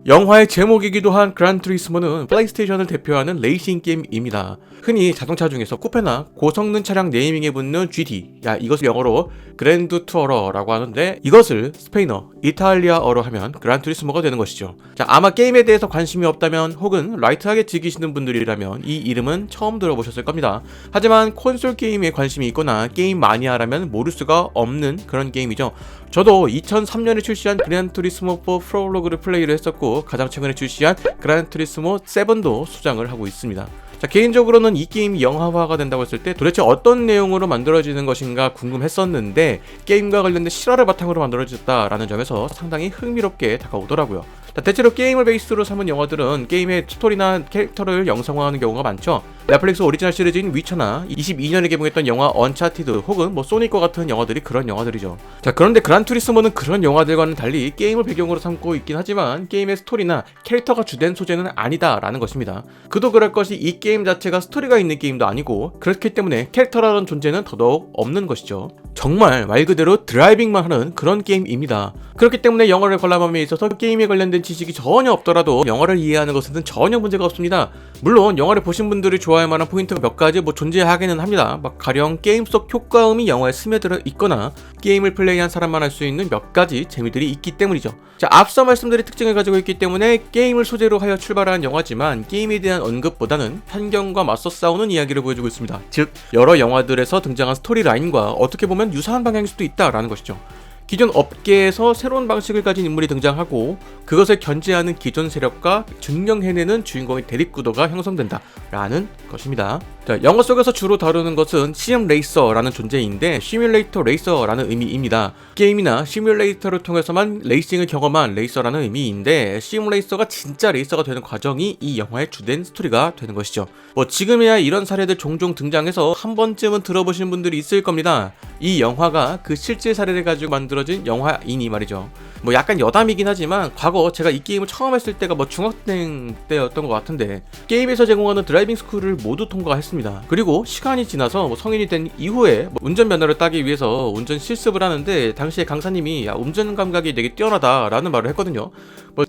영화의 제목이기도 한 그란투리스모는 플레이스테이션을 대표하는 레이싱 게임입니다. 흔히 자동차 중에서 쿠페나 고성능 차량 네이밍에 붙는 GT, 이것을 영어로 그랜드 투어러라고 하는데, 이것을 스페인어, 이탈리아어로 하면 그란투리스모가 되는 것이죠. 아마 게임에 대해서 관심이 없다면 혹은 라이트하게 즐기시는 분들이라면 이 이름은 처음 들어보셨을 겁니다. 하지만 콘솔 게임에 관심이 있거나 게임 마니아라면 모를 수가 없는 그런 게임이죠. 저도 2003년에 출시한 그란투리스모 4 프롤로그를 플레이를 했었고, 가장 최근에 출시한 그란투리스모 7도 수장을 하고 있습니다. 개인적으로는 이 게임이 영화화가 된다고 했을 때 도대체 어떤 내용으로 만들어지는 것인가 궁금했었는데, 게임과 관련된 실화를 바탕으로 만들어졌다라는 점에서 상당히 흥미롭게 다가오더라고요. 대체로 게임을 베이스로 삼은 영화들은 게임의 스토리나 캐릭터를 영상화하는 경우가 많죠. 넷플릭스 오리지널 시리즈인 위쳐나 22년에 개봉했던 영화 언차티드 혹은 소닉과 같은 영화들이 그런 영화들이죠. 그런데 그란투리스모는 그런 영화들과는 달리 게임을 배경으로 삼고 있긴 하지만 게임의 스토리나 캐릭터가 주된 소재는 아니다라는 것입니다. 그도 그럴 것이 이 게임 자체가 스토리가 있는 게임도 아니고, 그렇기 때문에 캐릭터라는 존재는 더더욱 없는 것이죠. 정말 말 그대로 드라이빙만 하는 그런 게임입니다. 그렇기 때문에 영화를 관람함에 있어서 게임에 관련된 지식이 전혀 없더라도 영화를 이해하는 것은 전혀 문제가 없습니다. 물론 영화를 보신 분들이 좋아할 만한 포인트가 몇 가지 존재하기는 합니다. 가령 게임 속 효과음이 영화에 스며들어 있거나 게임을 플레이한 사람만 할 수 있는 몇 가지 재미들이 있기 때문이죠. 앞서 말씀드린 특징을 가지고 있기 때문에 게임을 소재로 하여 출발한 영화지만 게임에 대한 언급보다는 편견과 맞서 싸우는 이야기를 보여주고 있습니다. 즉, 여러 영화들에서 등장한 스토리라인과 어떻게 보면 유사한 방향일 수도 있다라는 것이죠. 기존 업계에서 새로운 방식을 가진 인물이 등장하고 그것을 견제하는 기존 세력과 증명해내는 주인공의 대립구도가 형성된다 라는 것입니다. 영화 속에서 주로 다루는 것은 심 레이서라는 존재인데, 시뮬레이터 레이서라는 의미입니다. 게임이나 시뮬레이터를 통해서만 레이싱을 경험한 레이서라는 의미인데, 시뮬레이서가 진짜 레이서가 되는 과정이 이 영화의 주된 스토리가 되는 것이죠. 지금이야 이런 사례들 종종 등장해서 한 번쯤은 들어보신 분들이 있을 겁니다. 이 영화가 그 실제 사례를 가지고 만들어진 영화이니 말이죠. 약간 여담이긴 하지만 과거 제가 이 게임을 처음 했을 때가 중학생 때였던 것 같은데, 게임에서 제공하는 드라이빙 스쿨을 모두 통과했습니다. 그리고 시간이 지나서 성인이 된 이후에 운전면허를 따기 위해서 운전 실습을 하는데, 당시에 강사님이 운전 감각이 되게 뛰어나다라는 말을 했거든요.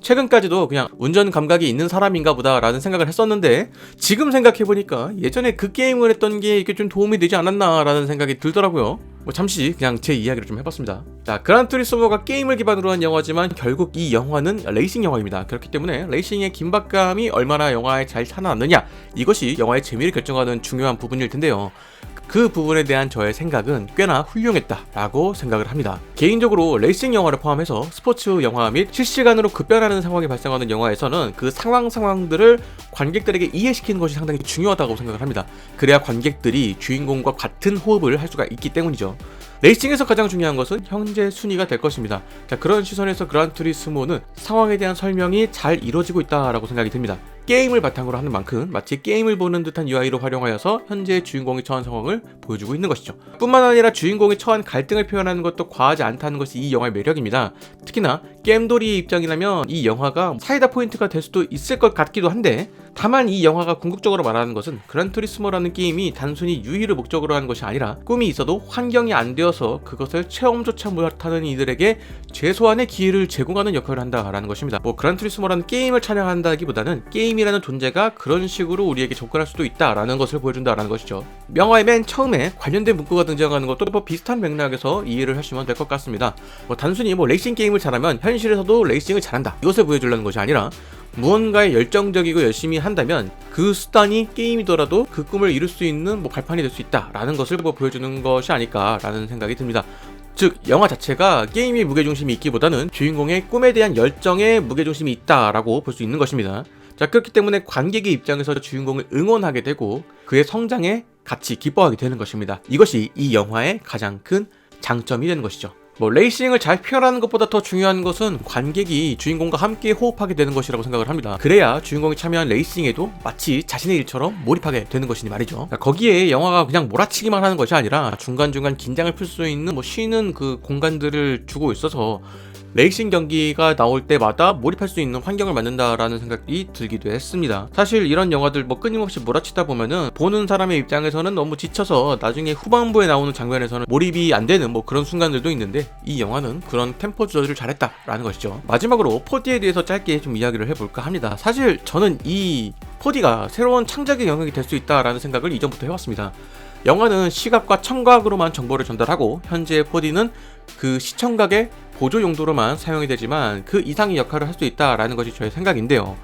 최근까지도 그냥 운전 감각이 있는 사람인가 보다라는 생각을 했었는데, 지금 생각해보니까 예전에 그 게임을 했던 게 이게 좀 도움이 되지 않았나라는 생각이 들더라고요. 잠시 그냥 제 이야기를 좀 해봤습니다. 그란투리스모가 게임을 기반으로 한 영화지만 결국 이 영화는 레이싱 영화입니다. 그렇기 때문에 레이싱의 긴박감이 얼마나 영화에 잘 살아남느냐, 이것이 영화의 재미를 결정하는 중요한 부분일 텐데요. 그 부분에 대한 저의 생각은 꽤나 훌륭했다라고 생각을 합니다. 개인적으로 레이싱 영화를 포함해서 스포츠 영화 및 실시간으로 급변하는 상황이 발생하는 영화에서는 그 상황들을 관객들에게 이해시키는 것이 상당히 중요하다고 생각을 합니다. 그래야 관객들이 주인공과 같은 호흡을 할 수가 있기 때문이죠. 레이싱에서 가장 중요한 것은 현재 순위가 될 것입니다. 그런 시선에서 그란투리스모는 상황에 대한 설명이 잘 이루어지고 있다라고 생각이 듭니다. 게임을 바탕으로 하는 만큼 마치 게임을 보는 듯한 UI로 활용하여서 현재 주인공이 처한 상황을 보여주고 있는 것이죠. 뿐만 아니라 주인공이 처한 갈등을 표현하는 것도 과하지 않다는 것이 이 영화의 매력입니다. 특히나 게임돌이의 입장이라면 이 영화가 사이다 포인트가 될 수도 있을 것 같기도 한데, 다만 이 영화가 궁극적으로 말하는 것은 그란투리스모라는 게임이 단순히 유희를 목적으로 하는 것이 아니라 꿈이 있어도 환경이 안 되어서 그것을 체험조차 못하는 이들에게 최소한의 기회를 제공하는 역할을 한다라는 것입니다. 그란투리스모라는 게임을 찬양한다기보다는 게임이라는 존재가 그런 식으로 우리에게 접근할 수도 있다라는 것을 보여준다라는 것이죠. 영화의 맨 처음에 관련된 문구가 등장하는 것도 비슷한 맥락에서 이해를 하시면 될 것 같습니다. 단순히 레이싱 게임을 잘하면 현실에서도 레이싱을 잘한다, 이것을 보여주려는 것이 아니라 무언가에 열정적이고 열심히 한다면 그 수단이 게임이더라도 그 꿈을 이룰 수 있는 발판이 될 수 있다라는 것을 보여주는 것이 아닐까라는 생각이 듭니다. 즉, 영화 자체가 게임의 무게중심이 있기보다는 주인공의 꿈에 대한 열정에 무게중심이 있다라고 볼 수 있는 것입니다. 그렇기 때문에 관객의 입장에서 주인공을 응원하게 되고 그의 성장에 같이 기뻐하게 되는 것입니다. 이것이 이 영화의 가장 큰 장점이 되는 것이죠. 레이싱을 잘 표현하는 것보다 더 중요한 것은 관객이 주인공과 함께 호흡하게 되는 것이라고 생각을 합니다. 그래야 주인공이 참여한 레이싱에도 마치 자신의 일처럼 몰입하게 되는 것이니 말이죠. 거기에 영화가 그냥 몰아치기만 하는 것이 아니라 중간중간 긴장을 풀 수 있는 쉬는 그 공간들을 주고 있어서 레이싱 경기가 나올 때마다 몰입할 수 있는 환경을 만든다라는 생각이 들기도 했습니다. 사실 이런 영화들 뭐 끊임없이 몰아치다 보면은 보는 사람의 입장에서는 너무 지쳐서 나중에 후반부에 나오는 장면에서는 몰입이 안 되는 뭐 그런 순간들도 있는데, 이 영화는 그런 템포 조절을 잘했다라는 것이죠. 마지막으로 4D에 대해서 짧게 좀 이야기를 해볼까 합니다. 사실 저는 이 4D가 새로운 창작의 영역이 될 수 있다라는 생각을 이전부터 해왔습니다. 영화는 시각과 청각으로만 정보를 전달하고, 현재 4D는 그 시청각의 보조 용도로만 사용이 되지만 그 이상의 역할을 할 수 있다라는 것이 저의 생각인데요.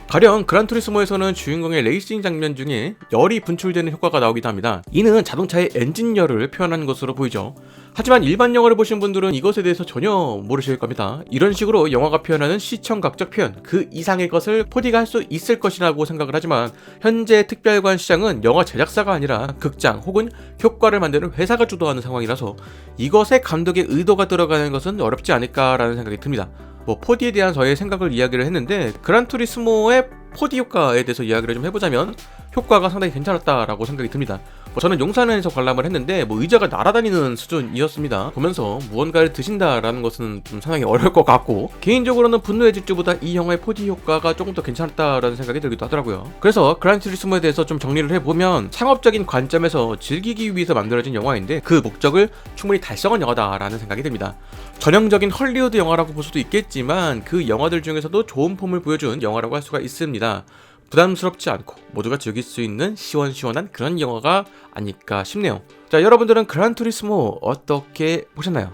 가령 그란투리스모에서는 주인공의 레이싱 장면 중에 열이 분출되는 효과가 나오기도 합니다. 이는 자동차의 엔진열을 표현하는 것으로 보이죠. 하지만 일반 영화를 보신 분들은 이것에 대해서 전혀 모르실 겁니다. 이런 식으로 영화가 표현하는 시청각적 표현, 그 이상의 것을 4D가 할 수 있을 것이라고 생각을 하지만, 현재 특별관 시장은 영화 제작사가 아니라 극장 혹은 효과를 만드는 회사가 주도하는 상황이라서 이것에 감독의 의도가 들어가는 것은 어렵지 않을까라는 생각이 듭니다. 4D에 대한 저의 생각을 이야기를 했는데, 그란투리스모의 4D 효과에 대해서 이야기를 좀 해보자면 효과가 상당히 괜찮았다라고 생각이 듭니다. 저는 용산에서 관람을 했는데 의자가 날아다니는 수준이었습니다. 보면서 무언가를 드신다라는 것은 좀 상당히 어려울 것 같고, 개인적으로는 분노의 질주보다 이 영화의 4D 효과가 조금 더 괜찮았다라는 생각이 들기도 하더라고요. 그래서 그란투리스모에 대해서 좀 정리를 해보면, 상업적인 관점에서 즐기기 위해서 만들어진 영화인데 그 목적을 충분히 달성한 영화다라는 생각이 듭니다. 전형적인 헐리우드 영화라고 볼 수도 있겠지만 그 영화들 중에서도 좋은 폼을 보여준 영화라고 할 수가 있습니다. 부담스럽지 않고 모두가 즐길 수 있는 시원시원한 그런 영화가 아닐까 싶네요. 자, 여러분들은 그란투리스모 어떻게 보셨나요?